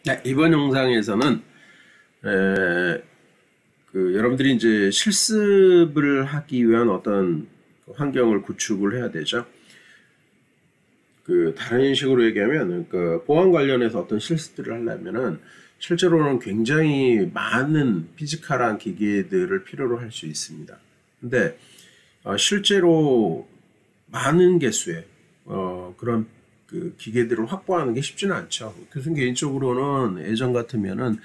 네, 이번 영상에서는 여러분들이 이제 실습을 하기 위한 어떤 환경을 구축을 해야 되죠. 다른 식으로 얘기하면 보안 관련해서 어떤 실습들을 하려면은 실제로는 굉장히 많은 피지컬한 기계들을 필요로 할 수 있습니다. 근데 실제로 많은 개수의 그런 기계들을 확보하는 게 쉽지는 않죠. 교수님 개인적으로는 예전 같으면은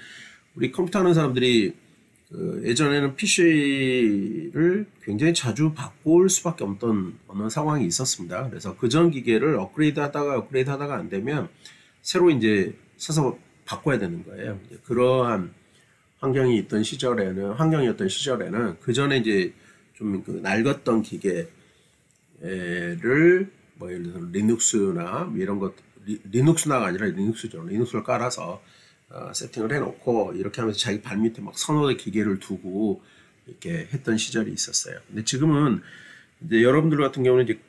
우리 컴퓨터 하는 사람들이 예전에는 PC를 굉장히 자주 바꿀 수밖에 없던 어느 상황이 있었습니다. 그래서 그전 기계를 업그레이드 하다가 안 되면 새로 이제 사서 바꿔야 되는 거예요. 그러한 환경이었던 시절에는 그 전에 이제 좀 낡았던 기계를 예를 들어서 리눅스나 이런 것, 리눅스나가 아니라 리눅스죠. 리눅스를 깔아서 세팅을 해놓고 이렇게 하면서 자기 발밑에 막 서너 대 기계를 두고 이렇게 했던 시절이 있었어요. 근데 지금은 이제 여러분들 같은 경우는 이제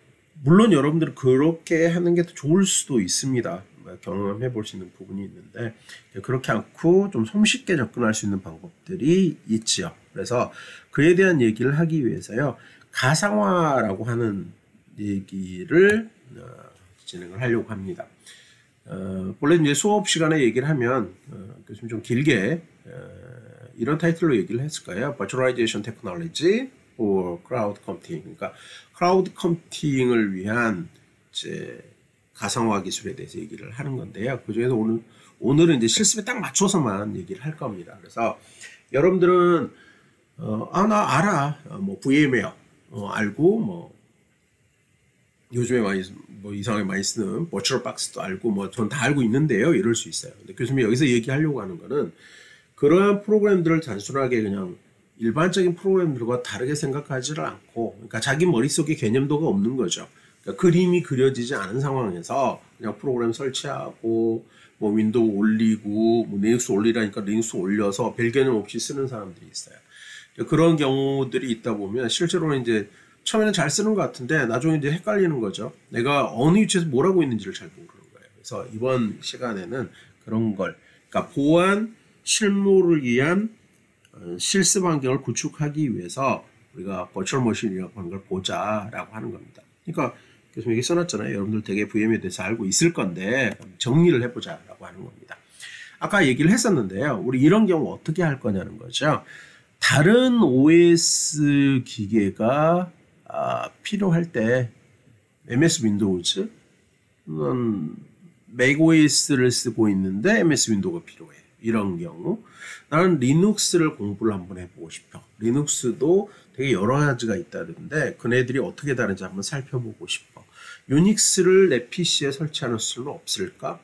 물론 여러분들은 그렇게 하는 게 더 좋을 수도 있습니다. 경험해 볼 수 있는 부분이 있는데 그렇게 않고 좀 손쉽게 접근할 수 있는 방법들이 있지요. 그래서 그에 대한 얘기를 하기 위해서요. 가상화라고 하는 얘기를 진행을 하려고 합니다. 원래 이제 수업 시간에 얘기를 하면 교수님 좀 길게 이런 타이틀로 얘기를 했을 거예요. Virtualization Technology or Cloud Computing. 그러니까 클라우드 컴퓨팅을 위한 이제 가상화 기술에 대해서 얘기를 하는 건데요. 그 중에서 오늘은 이제 실습에 딱 맞춰서만 얘기를 할 겁니다. 그래서 여러분들은 나 알아. 뭐 VMware 알고 요즘에 이상하게 많이 쓰는 버추얼 박스도 알고 전 다 알고 있는데요. 이럴 수 있어요. 근데 교수님이 여기서 얘기하려고 하는 거는 그러한 프로그램들을 단순하게 그냥 일반적인 프로그램들과 다르게 생각하지를 않고, 그러니까 자기 머릿속에 개념도가 없는 거죠. 그러니까 그림이 그려지지 않은 상황에서 그냥 프로그램 설치하고 윈도우 올리고 리눅스 올리라니까 리눅스 올려서 별 개념 없이 쓰는 사람들이 있어요. 그런 경우들이 있다 보면 실제로는 이제 처음에는 잘 쓰는 것 같은데 나중에 이제 헷갈리는 거죠. 내가 어느 위치에서 뭘 하고 있는지를 잘 모르는 거예요. 그래서 이번 시간에는 그런 걸, 그러니까 보안 실무를 위한 실습 환경을 구축하기 위해서 우리가 버추얼 머신이라고 하는 걸 보자라고 하는 겁니다. 그러니까 교수님 여기 써놨잖아요. 여러분들 되게 VM에 대해서 알고 있을 건데 정리를 해보자라고 하는 겁니다. 아까 얘기를 했었는데요. 우리 이런 경우 어떻게 할 거냐는 거죠. 다른 OS 기계가 필요할 때 MS 윈도우즈, 맥OS를 쓰고 있는데 MS 윈도우가 필요해. 이런 경우 나는 리눅스를 공부를 한번 해보고 싶어. 리눅스도 되게 여러 가지가 있다는데 그네들이 어떻게 다른지 한번 살펴보고 싶어. 유닉스를 내 PC에 설치하는 수는 없을까?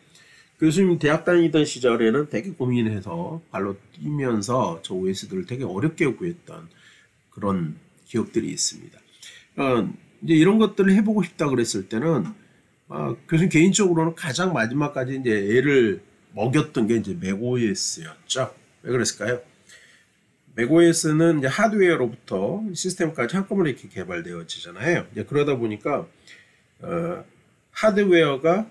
교수님 대학 다니던 시절에는 되게 고민해서 발로 뛰면서 저 OS들을 되게 어렵게 구했던 그런 기억들이 있습니다. 이제 이런 것들을 해보고 싶다 그랬을 때는 교수님 개인적으로는 가장 마지막까지 이제 애를 먹였던 게 이제 맥OS였죠. 왜 그랬을까요? 맥OS는 이제 하드웨어로부터 시스템까지 한꺼번에 이렇게 개발되어지잖아요. 이제 그러다 보니까 하드웨어가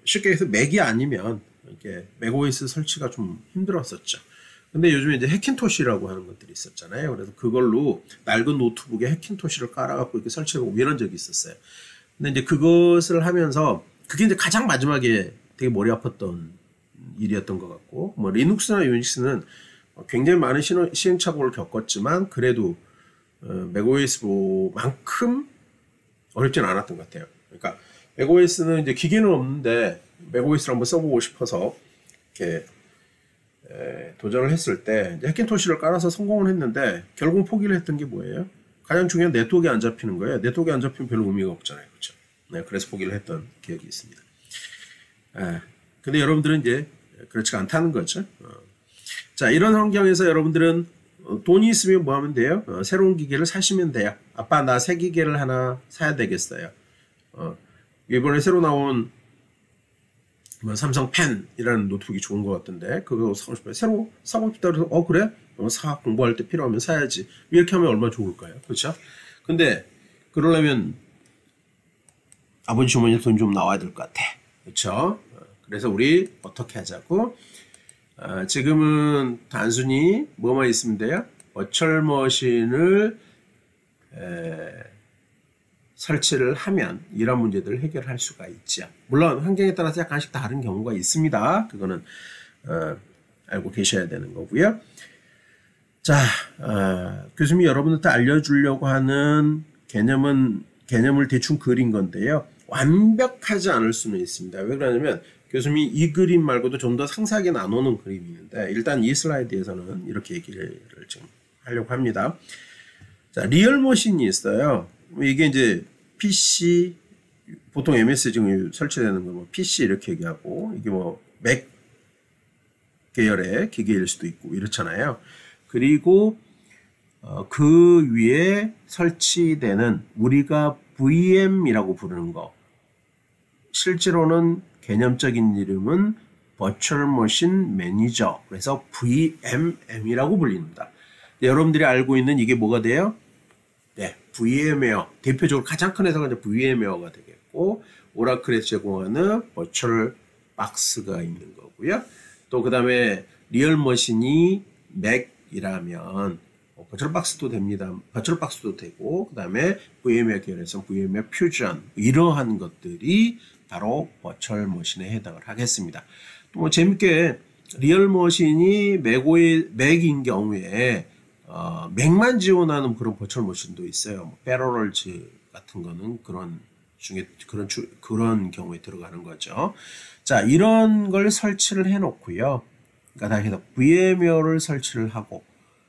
쉽게 해서 맥이 아니면 이렇게 맥OS 설치가 좀 힘들었었죠. 근데 요즘에 이제 해킨토시라고 하는 것들이 있었잖아요. 그래서 그걸로 낡은 노트북에 해킨토시를 깔아갖고 이렇게 설치하고 이런 적이 있었어요. 근데 이제 그것을 하면서 그게 이제 가장 마지막에 되게 머리 아팠던 일이었던 것 같고, 리눅스나 유닉스는 굉장히 많은 시행착오를 겪었지만 그래도 맥OS만큼 어렵진 않았던 것 같아요. 그러니까 맥OS는 이제 기계는 없는데 맥OS를 한번 써보고 싶어서 이렇게 도전을 했을 때 이제 해킨토시를 깔아서 성공을 했는데 결국 포기를 했던 게 뭐예요? 가장 중요한 네트워크에 안 잡히는 거예요. 네트워크에 안 잡히면 별로 의미가 없잖아요. 그렇죠? 네, 그래서 포기를 했던 기억이 있습니다. 근데 여러분들은 이제 그렇지가 않다는 거죠. 자, 이런 환경에서 여러분들은 돈이 있으면 뭐 하면 돼요? 새로운 기계를 사시면 돼요. 아빠 나 새 기계를 하나 사야 되겠어요. 이번에 새로 나온 삼성 펜이라는 노트북이 좋은 것 같던데 그거 사고 싶어요. 새로 사고 싶다 그래서 그래? 공부할 때 필요하면 사야지. 이렇게 하면 얼마나 좋을까요? 그렇죠? 근데 그러려면 아버지 어머니 돈 좀 나와야 될 것 같아. 그렇죠? 그래서 우리 어떻게 하자고? 지금은 단순히 뭐만 있으면 돼요? 버추얼 머신을 설치를 하면 이런 문제들을 해결할 수가 있죠. 물론 환경에 따라서 약간씩 다른 경우가 있습니다. 그거는 알고 계셔야 되는 거고요. 자, 교수님이 여러분들한테 알려주려고 하는 개념을 대충 그린 건데요. 완벽하지 않을 수는 있습니다. 왜 그러냐면 교수님이 이 그림 말고도 좀 더 상세하게 나누는 그림이 있는데 일단 이 슬라이드에서는 이렇게 얘기를 지금 하려고 합니다. 자, 리얼머신이 있어요. 이게 이제 PC, 보통 MS 지금 설치되는 거 뭐 PC 이렇게 얘기하고 이게 뭐 맥 계열의 기계일 수도 있고 이렇잖아요. 그리고 그 위에 설치되는 우리가 VM이라고 부르는 거, 실제로는 개념적인 이름은 Virtual Machine Manager, 그래서 VMM이라고 불립니다. 여러분들이 알고 있는 이게 뭐가 돼요? 네, VM웨어. 대표적으로 가장 큰 회사가 이제 VM웨어가 되겠고, 오라클에서 제공하는 버추얼 박스가 있는 거고요. 또 그 다음에 리얼머신이 맥이라면 버추얼 박스도 됩니다. 버추얼 박스도 되고, 그 다음에 VM웨어 계열에서 VM웨어 퓨전, 이러한 것들이 바로 버추얼 머신에 해당을 하겠습니다. 또 뭐 재밌게 리얼머신이 맥인 경우에 맥만 지원하는 그런 버추얼 머신도 있어요. 뭐 패러럴즈 같은 거는 그런 경우에 들어가는 거죠. 자, 이런 걸 설치를 해 놓고요. 그러니까 다시 해서 VM웨어를 설치를 하고,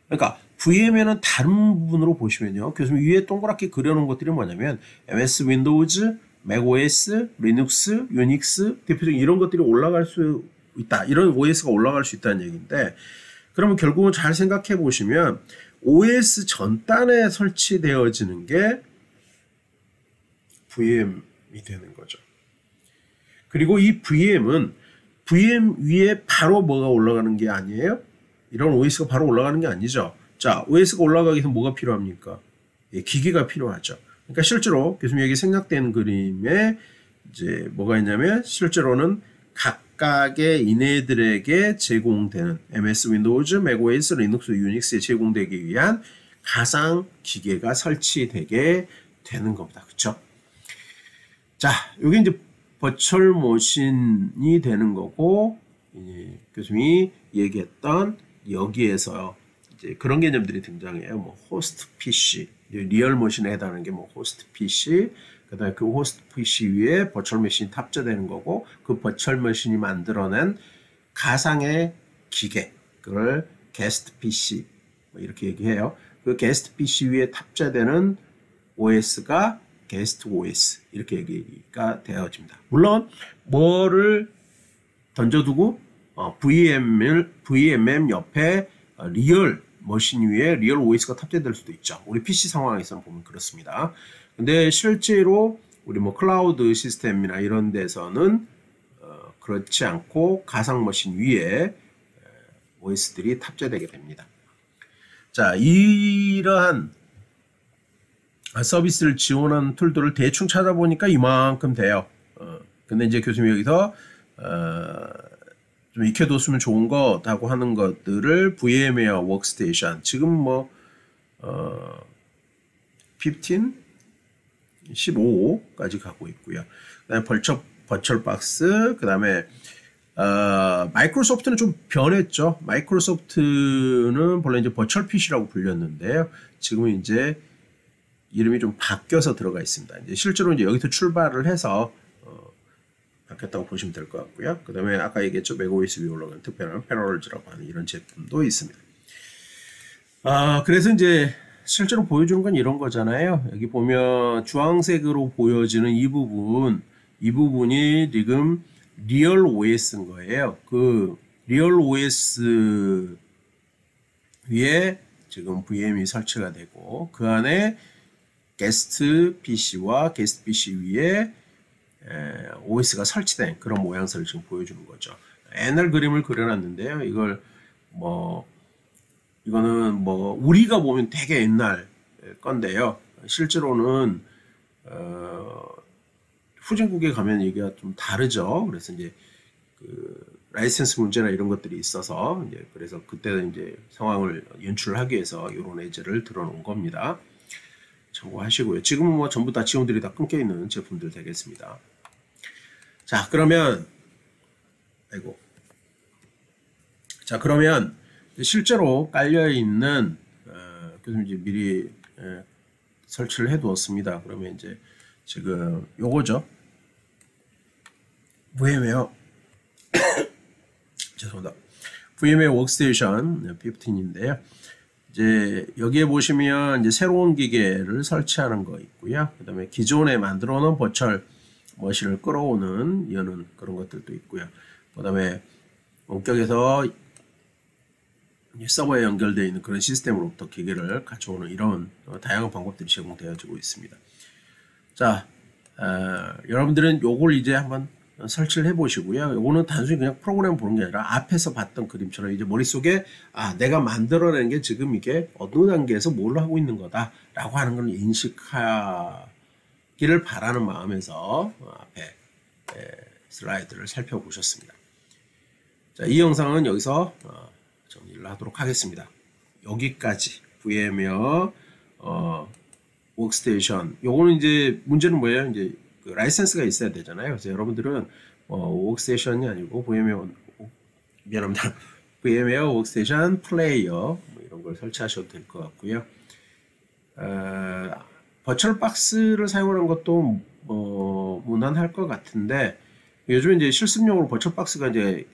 그러니까 VM웨어는 다른 부분으로 보시면요. 교수님 위에 동그랗게 그려놓은 것들이 뭐냐면 MS 윈도우즈, 맥OS, 리눅스, 유닉스, 대표적인 이런 것들이 올라갈 수 있다. 이런 OS가 올라갈 수 있다는 얘기인데, 그러면 결국은 잘 생각해 보시면 OS 전단에 설치되어지는 게 VM이 되는 거죠. 그리고 이 VM은 VM 위에 바로 뭐가 올라가는 게 아니에요? 이런 OS가 바로 올라가는 게 아니죠. 자, OS가 올라가기 위해서 뭐가 필요합니까? 예, 기기가 필요하죠. 그러니까 실제로 교수님 여기 생략된 그림에 이제 뭐가 있냐면 실제로는 각각의 이네들에게 제공되는 MS 윈도우즈, 맥OS, 리눅스, 유닉스에 제공되기 위한 가상 기계가 설치되게 되는 겁니다. 그렇죠? 자, 여기 이제 버추얼 머신이 되는 거고, 이제 교수님이 얘기했던 여기에서 이제 그런 개념들이 등장해요. 뭐 호스트 PC, 리얼 머신에 해당하는 게 뭐 호스트 PC, 그다음에 그 호스트 PC 위에 버추얼 머신이 탑재되는 거고, 그 버추얼 머신이 만들어낸 가상의 기계, 그걸 게스트 PC 뭐 이렇게 얘기해요. 그 게스트 PC 위에 탑재되는 OS가 게스트 OS 이렇게 얘기가 되어집니다. 물론 뭐를 던져두고 VMM 옆에 리얼 머신 위에 리얼 OS가 탑재될 수도 있죠. 우리 PC 상황에서는 보면 그렇습니다. 근데 실제로 우리 뭐 클라우드 시스템이나 이런 데서는 그렇지 않고 가상 머신 위에 OS들이 탑재되게 됩니다. 자, 이러한 서비스를 지원하는 툴들을 대충 찾아보니까 이만큼 돼요. 근데 이제 교수님이 여기서 좀 익혀뒀으면 좋은 거라고 하는 것들을 VM웨어 워크스테이션, 지금 뭐 15, 15까지 가고 있고요. 그다음에 버추얼 박스, 그다음에 마이크로소프트는 좀 변했죠. 마이크로소프트는 본래 이제 버추얼 PC라고 불렸는데요. 지금은 이제 이름이 좀 바뀌어서 들어가 있습니다. 이제 실제로 이제 여기서 출발을 해서 바뀌었다고 보시면 될 것 같고요. 그 다음에 아까 얘기했죠. 맥OS 위에 올라가는 특별한 패러럴즈라고 하는 이런 제품도 있습니다. 그래서 이제 실제로 보여주는 건 이런 거잖아요. 여기 보면 주황색으로 보여지는 이 부분이 지금 리얼 OS인 거예요. 그 리얼 OS 위에 지금 VM이 설치가 되고, 그 안에 게스트 PC와 게스트 PC 위에 OS가 설치된 그런 모양새를 지금 보여주는 거죠. 옛날 그림을 그려놨는데요. 이거는 뭐 우리가 보면 되게 옛날 건데요. 실제로는 후진국에 가면 얘기가 좀 다르죠. 그래서 이제 라이센스 문제나 이런 것들이 있어서 이제 그래서 그때는 이제 상황을 연출하기 위해서 이런 예제를 들어놓은 겁니다. 참고하시고요. 지금은 뭐 전부 다 지원들이 다 끊겨 있는 제품들 되겠습니다. 자, 그러면 그러면 실제로 깔려 있는 그래서 이제 미리 설치를 해 두었습니다. 그러면 이제 지금 요거죠. VM웨어 죄송합니다. VM웨어 워크스테이션 15인데요. 이제 여기에 보시면 이제 새로운 기계를 설치하는 거 있고요. 그다음에 기존에 만들어 놓은 버추얼 머신을 끌어오는 여는 그런 것들도 있고요. 그다음에 원격에서 서버에 연결되어 있는 그런 시스템으로부터 기계를 가져오는 이런 다양한 방법들이 제공되어지고 있습니다. 자, 여러분들은 요걸 이제 한번 설치를 해보시고요. 요거는 단순히 그냥 프로그램 보는 게 아니라 앞에서 봤던 그림처럼 이제 머릿속에 내가 만들어낸 게 지금 이게 어느 단계에서 뭘 하고 있는 거다라고 하는 걸 인식하기를 바라는 마음에서 앞에 슬라이드를 살펴보셨습니다. 자, 이 영상은 여기서 정리를 하도록 하겠습니다. 여기까지 VM웨어 워크스테이션. 요거는 이제 문제는 뭐예요? 이제 그 라이센스가 있어야 되잖아요. 그래서 여러분들은 워크스테이션이 아니고 미안합니다. VM웨어 워크스테이션 플레이어 뭐 이런 걸 설치하셔도 될 것 같고요. 버추얼 박스를 사용하는 것도 무난할 것 같은데 요즘 이제 실습용으로 버추얼 박스가 이제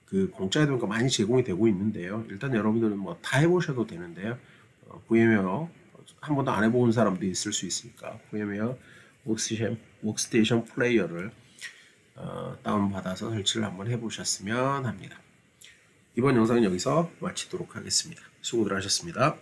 그 공짜에 보니까 많이 제공이 되고 있는데요. 일단 여러분들은 뭐 다 해보셔도 되는데요. VM웨어 한 번도 안 해본 사람도 있을 수 있으니까 VM웨어 워크스테이션 플레이어를 다운받아서 설치를 한번 해보셨으면 합니다. 이번 영상은 여기서 마치도록 하겠습니다. 수고들 하셨습니다.